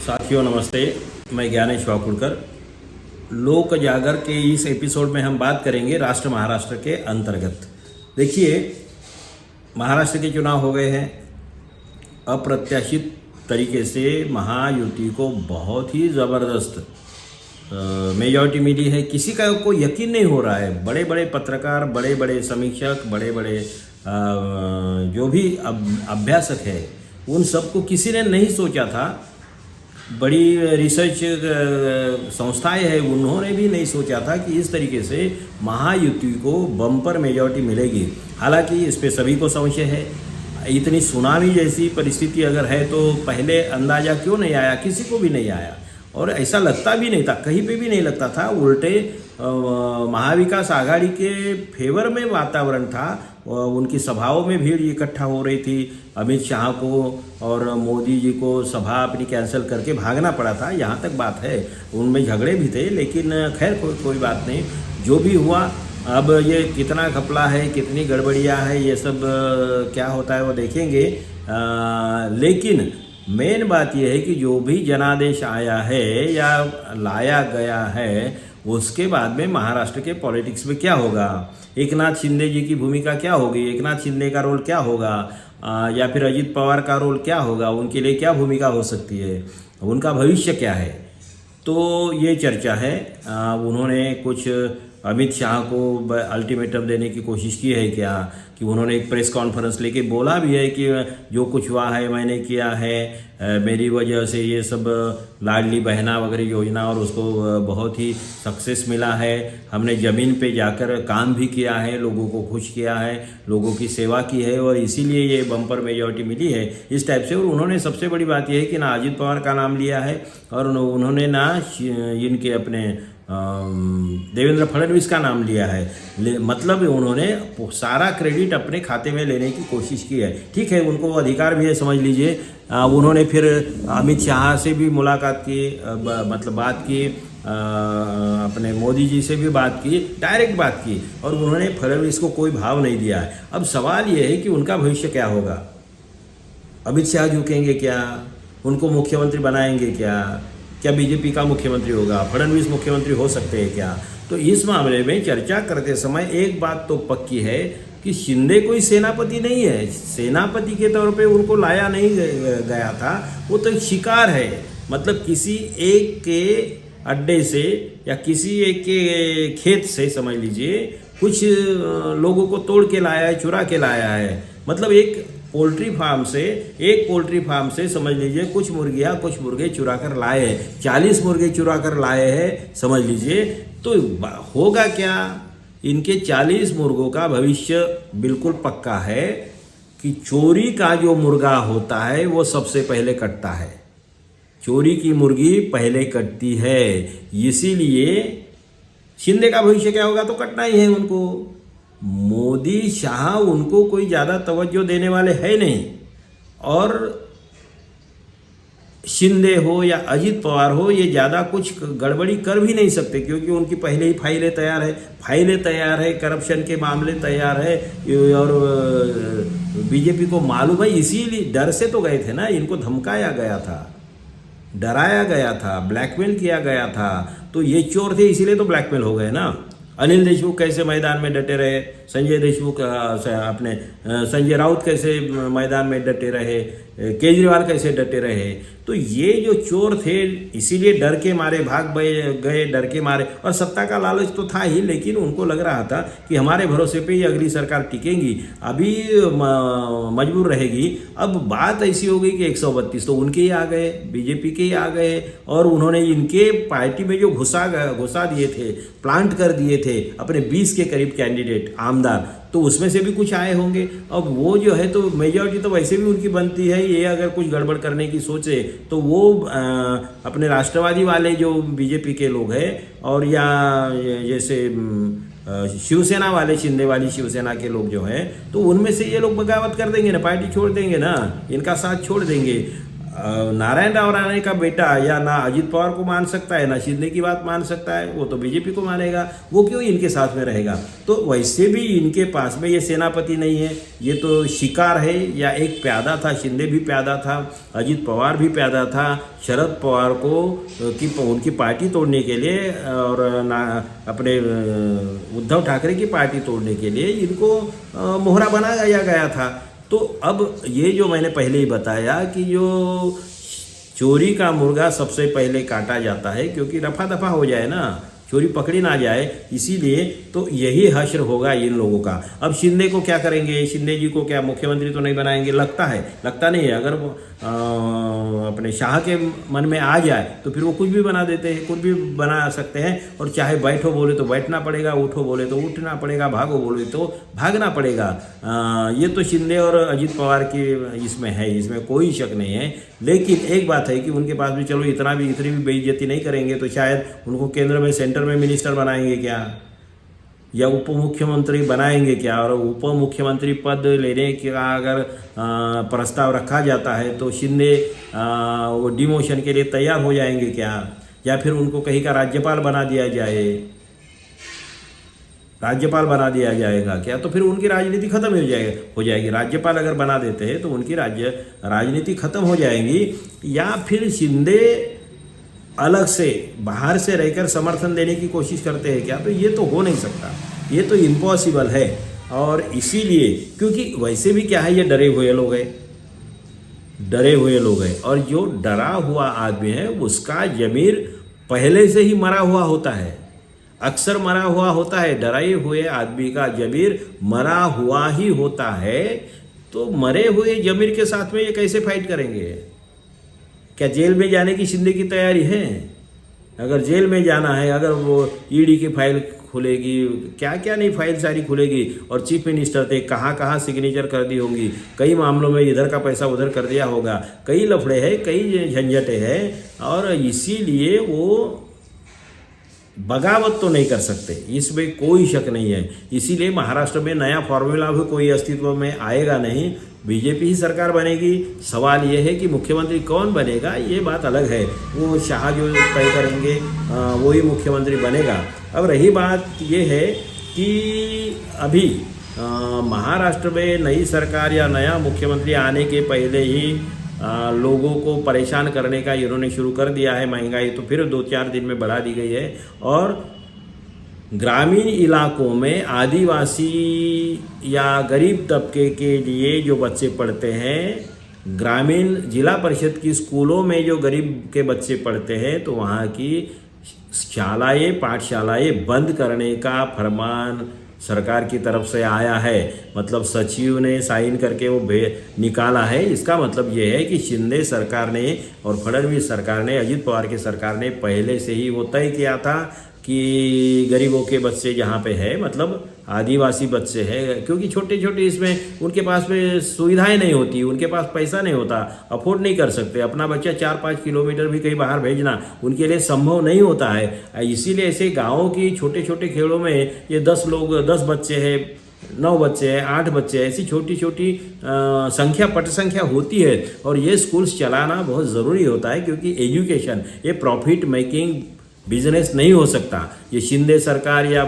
साथियों नमस्ते, मैं ज्ञानेश वाकुड़कर। लोक जागर के इस एपिसोड में हम बात करेंगे राष्ट्र महाराष्ट्र के अंतर्गत। देखिए, महाराष्ट्र के चुनाव हो गए हैं। अप्रत्याशित तरीके से महायुति को बहुत ही ज़बरदस्त मेजॉरिटी मिली है। किसी का को यकीन नहीं हो रहा है। बड़े बड़े पत्रकार, बड़े बड़े समीक्षक, बड़े बड़े जो भी अभ्यासक है, उन सबको किसी ने नहीं सोचा था। बड़ी रिसर्च संस्थाएं हैं, उन्होंने भी नहीं सोचा था कि इस तरीके से महायुति को बम्पर मेजॉरिटी मिलेगी। हालांकि इस पे सभी को संशय है। इतनी सुनामी जैसी परिस्थिति अगर है तो पहले अंदाज़ा क्यों नहीं आया? किसी को भी नहीं आया और ऐसा लगता भी नहीं था, कहीं पे भी नहीं लगता था। उल्टे महाविकास आघाड़ी के फेवर में वातावरण था। उनकी सभाओं में भीड़ इकट्ठा हो रही थी। अमित शाह को और मोदी जी को सभा अपनी कैंसिल करके भागना पड़ा था, यहाँ तक बात है। उनमें झगड़े भी थे, लेकिन खैर कोई बात नहीं, जो भी हुआ। अब ये कितना घपला है, कितनी गड़बड़ियाँ है, ये सब क्या होता है वो देखेंगे। लेकिन मेन बात यह है कि जो भी जनादेश आया है या लाया गया है, उसके बाद में महाराष्ट्र के पॉलिटिक्स में क्या होगा, एकनाथ शिंदे जी की भूमिका क्या होगी, एकनाथ शिंदे का रोल क्या होगा, या फिर अजित पवार का रोल क्या होगा, उनके लिए क्या भूमिका हो सकती है, उनका भविष्य क्या है। तो ये चर्चा है। उन्होंने कुछ अमित शाह को अल्टीमेटम देने की कोशिश की है क्या, कि उन्होंने एक प्रेस कॉन्फ्रेंस लेके बोला भी है कि जो कुछ हुआ है मैंने किया है, मेरी वजह से ये सब लाडली बहना वगैरह योजना और उसको बहुत ही सक्सेस मिला है। हमने ज़मीन पे जाकर काम भी किया है, लोगों को खुश किया है, लोगों की सेवा की है और इसीलिए ये बम्पर मेजॉरिटी मिली है, इस टाइप से। और उन्होंने सबसे बड़ी बात यह है कि ना अजित पवार का नाम लिया है और उन्होंने ना इनके अपने देवेंद्र फडणवीस का नाम लिया है। मतलब उन्होंने सारा क्रेडिट अपने खाते में लेने की कोशिश की है। ठीक है, उनको अधिकार भी है, समझ लीजिए। उन्होंने फिर अमित शाह से भी मुलाकात की, मतलब बात की, अपने मोदी जी से भी बात की, डायरेक्ट बात की, और उन्होंने फडणवीस को कोई भाव नहीं दिया है। अब सवाल ये है कि उनका भविष्य क्या होगा। अमित शाह झुकेंगे क्या? उनको मुख्यमंत्री बनाएंगे क्या बीजेपी का मुख्यमंत्री होगा? फडणवीस मुख्यमंत्री हो सकते हैं क्या? तो इस मामले में चर्चा करते समय एक बात तो पक्की है कि शिंदे कोई सेनापति नहीं है। सेनापति के तौर पे उनको लाया नहीं गया था, वो तो एक शिकार है। मतलब किसी एक के अड्डे से या किसी एक के खेत से, समझ लीजिए, कुछ लोगों को तोड़ के लाया है, चुरा के लाया है। मतलब एक पोल्ट्री फार्म से समझ लीजिए कुछ मुर्गियाँ, कुछ मुर्गे चुरा कर लाए हैं। 40 मुर्गे चुरा कर लाए हैं, समझ लीजिए। तो होगा क्या? इनके 40 मुर्गों का भविष्य बिल्कुल पक्का है कि चोरी का जो मुर्गा होता है वो सबसे पहले कटता है। चोरी की मुर्गी पहले कटती है। इसीलिए शिंदे का भविष्य क्या होगा, तो कटना ही है उनको। मोदी शाह उनको कोई ज़्यादा तवज्जो देने वाले है नहीं, और शिंदे हो या अजित पवार हो, ये ज़्यादा कुछ गड़बड़ी कर भी नहीं सकते, क्योंकि उनकी पहले ही फाइलें तैयार है, करप्शन के मामले तैयार है। और बीजेपी को मालूम है, इसीलिए डर से तो गए थे ना। इनको धमकाया गया था, डराया गया था, ब्लैकमेल किया गया था। तो ये चोर थे, इसीलिए तो ब्लैकमेल हो गए ना। अनिल देशमुख कैसे मैदान में डटे रहे, संजय राउत कैसे मैदान में डटे रहे, केजरीवाल कैसे डटे रहे। तो ये जो चोर थे, इसीलिए डर के मारे भाग गए, डर के मारे। और सत्ता का लालच तो था ही, लेकिन उनको लग रहा था कि हमारे भरोसे पे ही अगली सरकार टिकेगी, अभी मजबूर रहेगी। अब बात ऐसी हो गई कि 132 तो उनके ही आ गए, बीजेपी के ही आ गए, और उन्होंने इनके पार्टी में जो घुसा दिए थे, प्लांट कर दिए थे अपने 20 के करीब कैंडिडेट आमदार, तो उसमें से भी कुछ आए होंगे। अब वो जो है, तो मेजॉरिटी तो वैसे भी उनकी बनती है। ये अगर कुछ गड़बड़ करने की सोचे तो वो अपने राष्ट्रवादी वाले जो बीजेपी के लोग हैं, और या जैसे शिवसेना वाले, शिंदे वाली शिवसेना के लोग जो हैं, तो उनमें से ये लोग बगावत कर देंगे ना, पार्टी छोड़ देंगे ना, इनका साथ छोड़ देंगे। नारायण राव राणे का बेटा या ना अजित पवार को मान सकता है, ना शिंदे की बात मान सकता है, वो तो बीजेपी को मानेगा, वो क्यों इनके साथ में रहेगा। तो वैसे भी इनके पास में ये सेनापति नहीं है, ये तो शिकार है या एक प्यादा था। शिंदे भी प्यादा था, अजित पवार भी प्यादा था। शरद पवार को उनकी पार्टी तोड़ने के लिए और अपने उद्धव ठाकरे की पार्टी तोड़ने के लिए इनको मोहरा बनाया गया था। तो अब ये जो मैंने पहले ही बताया कि जो चोरी का मुर्गा सबसे पहले काटा जाता है, क्योंकि रफा दफा हो जाए ना, चोरी पकड़ी ना जाए, इसीलिए तो यही हश्र होगा इन लोगों का। अब शिंदे को क्या करेंगे, शिंदे जी को क्या मुख्यमंत्री तो नहीं बनाएंगे, लगता नहीं है। अगर अपने शाह के मन में आ जाए तो फिर वो कुछ भी बना देते हैं, कुछ भी बना सकते हैं। और चाहे बैठो बोले तो बैठना पड़ेगा, उठो बोले तो उठना पड़ेगा, भागो बोले तो भागना पड़ेगा। ये तो शिंदे और अजित पवार की इसमें है, इसमें कोई शक नहीं है। लेकिन एक बात है कि उनके पास भी चलो इतनी भी बेइज्जती नहीं करेंगे तो शायद उनको केंद्र में, सेंटर में मिनिस्टर बनाएंगे क्या, या उप मुख्यमंत्री बनाएंगे क्या। और उप मुख्यमंत्री पद लेने का अगर प्रस्ताव रखा जाता है तो शिंदे वो डिमोशन के लिए तैयार हो जाएंगे क्या, या फिर उनको कहीं का राज्यपाल बना दिया जाएगा क्या। तो फिर उनकी राजनीति खत्म हो जाएगी। राज्यपाल अगर बना देते हैं तो उनकी राजनीति खत्म हो जाएगी। या फिर शिंदे अलग से बाहर से रहकर समर्थन देने की कोशिश करते हैं क्या, तो ये तो हो नहीं सकता, ये तो इम्पॉसिबल है। और इसीलिए क्योंकि वैसे भी क्या है, ये डरे हुए लोग हैं और जो डरा हुआ आदमी है उसका ज़मीर पहले से ही मरा हुआ होता है, अक्सर मरा हुआ होता है। डराए हुए आदमी का ज़मीर मरा हुआ ही होता है। तो मरे हुए ज़मीर के साथ में ये कैसे फाइट करेंगे। क्या जेल में जाने की शिंदे की तैयारी है। अगर जेल में जाना है, अगर वो ईडी की फाइल खुलेगी, क्या क्या नहीं फाइल सारी खुलेगी। और चीफ मिनिस्टर थे, कहाँ सिग्नेचर कर दी होंगी, कई मामलों में इधर का पैसा उधर कर दिया होगा, कई लफड़े हैं, कई झंझटें हैं। और इसीलिए वो बगावत तो नहीं कर सकते, इसमें कोई शक नहीं है। इसीलिए महाराष्ट्र में नया फॉर्मूला भी कोई अस्तित्व में आएगा नहीं, बीजेपी ही सरकार बनेगी। सवाल ये है कि मुख्यमंत्री कौन बनेगा, ये बात अलग है, वो शाह जो तय करेंगे वही मुख्यमंत्री बनेगा। अब रही बात ये है कि अभी महाराष्ट्र में नई सरकार या नया मुख्यमंत्री आने के पहले ही लोगों को परेशान करने का इन्होंने शुरू कर दिया है। महंगाई तो फिर 2-4 दिन में बढ़ा दी गई है। और ग्रामीण इलाकों में आदिवासी या गरीब तबके के लिए जो बच्चे पढ़ते हैं, ग्रामीण जिला परिषद की स्कूलों में जो गरीब के बच्चे पढ़ते हैं, तो वहाँ की पाठशालाएं बंद करने का फरमान सरकार की तरफ से आया है। मतलब सचिव ने साइन करके वो निकाला है। इसका मतलब ये है कि शिंदे सरकार ने और फडणवीस सरकार ने, अजित पवार की सरकार ने पहले से ही वो तय किया था कि गरीबों के बच्चे जहाँ पे है, मतलब आदिवासी बच्चे हैं, क्योंकि छोटे इसमें उनके पास में सुविधाएं नहीं होती, उनके पास पैसा नहीं होता, अफोर्ड नहीं कर सकते। अपना बच्चा 4-5 किलोमीटर भी कहीं बाहर भेजना उनके लिए संभव नहीं होता है। इसीलिए ऐसे गाँवों की छोटे खेलों में ये 10 बच्चे हैं, 9 बच्चे हैं, 8 बच्चे हैं, ऐसी छोटी पट संख्या होती है। और ये स्कूल्स चलाना बहुत ज़रूरी होता है, क्योंकि एजुकेशन ये प्रॉफिट मेकिंग बिजनेस नहीं हो सकता। ये शिंदे सरकार या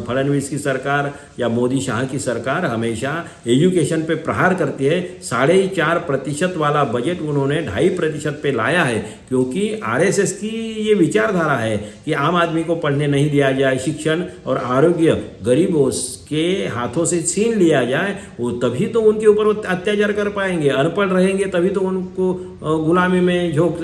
फडणवीस की सरकार या मोदी शाह की सरकार हमेशा एजुकेशन पे प्रहार करती है। 4.5% वाला बजट उन्होंने 2.5% पे लाया है, क्योंकि आरएसएस की ये विचारधारा है कि आम आदमी को पढ़ने नहीं दिया जाए, शिक्षण और आरोग्य गरीबों के हाथों से छीन लिया जाए, वो तभी तो उनके ऊपर अत्याचार कर पाएंगे। अनपढ़ रहेंगे तभी तो उनको गुलामी में झोंक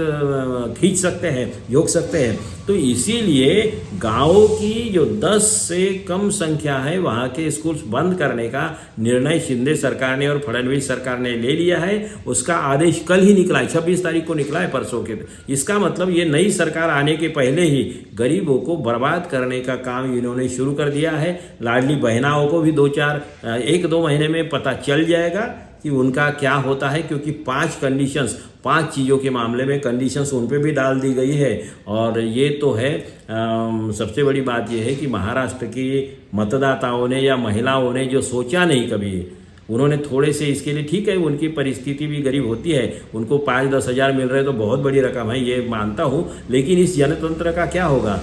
सकते हैं। तो इसीलिए गाँव की जो 10 से कम संख्या है वहाँ के स्कूल्स बंद करने का निर्णय शिंदे सरकार ने और फडणवीस सरकार ने ले लिया है। उसका आदेश कल ही निकला है, 26 तारीख को निकला है, परसों के। इसका मतलब ये नई सरकार आने के पहले ही गरीबों को बर्बाद करने का काम इन्होंने शुरू कर दिया है। लाडली बहनाओं को भी 1-2 महीने में पता चल जाएगा कि उनका क्या होता है, क्योंकि 5 चीज़ों के मामले में कंडीशंस उन पे भी डाल दी गई है। और ये तो है सबसे बड़ी बात यह है कि महाराष्ट्र की मतदाताओं ने या महिलाओं ने जो सोचा नहीं कभी, उन्होंने थोड़े से इसके लिए, ठीक है उनकी परिस्थिति भी गरीब होती है, उनको 5-10 हज़ार मिल रहे तो बहुत बड़ी रकम है, ये मानता हूँ, लेकिन इस जनतंत्र का क्या होगा?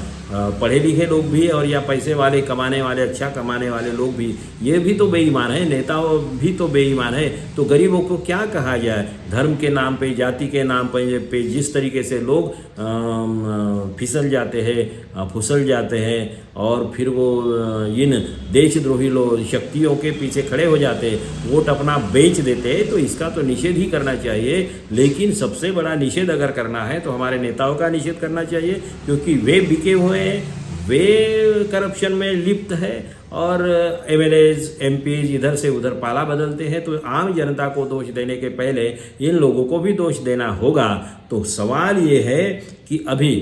पढ़े लिखे लोग भी और या पैसे वाले कमाने वाले, अच्छा कमाने वाले लोग भी, ये भी तो बेईमान है, नेता भी तो बेईमान है। तो गरीबों को क्या कहा जाए? धर्म के नाम पे, जाति के नाम पे जिस तरीके से लोग फिसल जाते हैं, फुसल जाते हैं और फिर वो इन देशद्रोही लोग शक्तियों के पीछे खड़े हो जाते हैं, वोट अपना बेच देते हैं, तो इसका तो निषेध ही करना चाहिए। लेकिन सबसे बड़ा निषेध अगर करना है तो हमारे नेताओं का निषेध करना चाहिए, क्योंकि वे बिके हुए हैं, वे करप्शन में लिप्त है और MLAs MPs इधर से उधर पाला बदलते हैं। तो आम जनता को दोष देने के पहले इन लोगों को भी दोष देना होगा। तो सवाल ये है कि अभी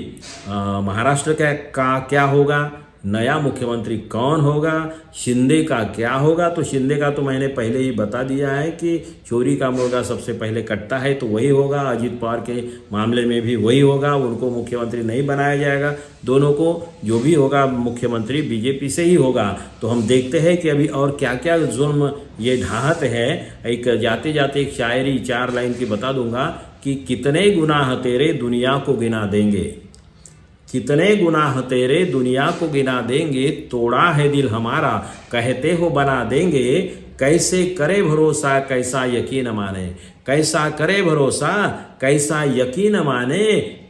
महाराष्ट्र का क्या होगा, नया मुख्यमंत्री कौन होगा, शिंदे का क्या होगा? तो शिंदे का तो मैंने पहले ही बता दिया है कि चोरी का मुर्गा सबसे पहले कटता है तो वही होगा। अजित पवार के मामले में भी वही होगा, उनको मुख्यमंत्री नहीं बनाया जाएगा। दोनों को जो भी होगा मुख्यमंत्री बीजेपी से ही होगा। तो हम देखते हैं कि अभी और क्या क्या जुल्म ये ढाहत है। एक जाते जाते एक शायरी 4 लाइन की बता दूंगा कि कितने गुनाह तेरे दुनिया को गिना देंगे, कितने गुनाह तेरे दुनिया को गिना देंगे, तोड़ा है दिल हमारा कहते हो बना देंगे, कैसे करे भरोसा कैसा यकीन माने, कैसा करे भरोसा कैसा यकीन माने,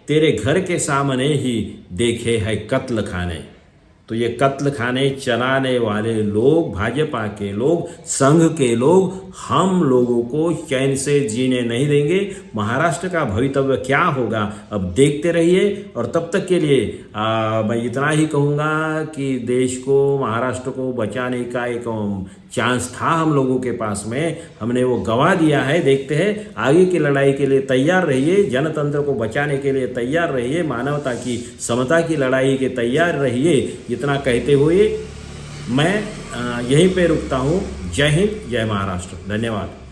तेरे घर के सामने ही देखे है कत्ल खाने। तो ये कत्ल खाने चलाने वाले लोग, भाजपा के लोग, संघ के लोग, हम लोगों को चैन से जीने नहीं देंगे। महाराष्ट्र का भवितव्य क्या होगा अब देखते रहिए। और तब तक के लिए मैं इतना ही कहूँगा कि देश को, महाराष्ट्र को बचाने का एक चांस था हम लोगों के पास में, हमने वो गंवा दिया है। देखते हैं आगे की लड़ाई के लिए तैयार रहिए, जनतंत्र को बचाने के लिए तैयार रहिए, मानवता की, समता की लड़ाई के तैयार रहिए। इतना कहते हुए मैं यहीं पे रुकता हूँ। जय हिंद, जय महाराष्ट्र, धन्यवाद।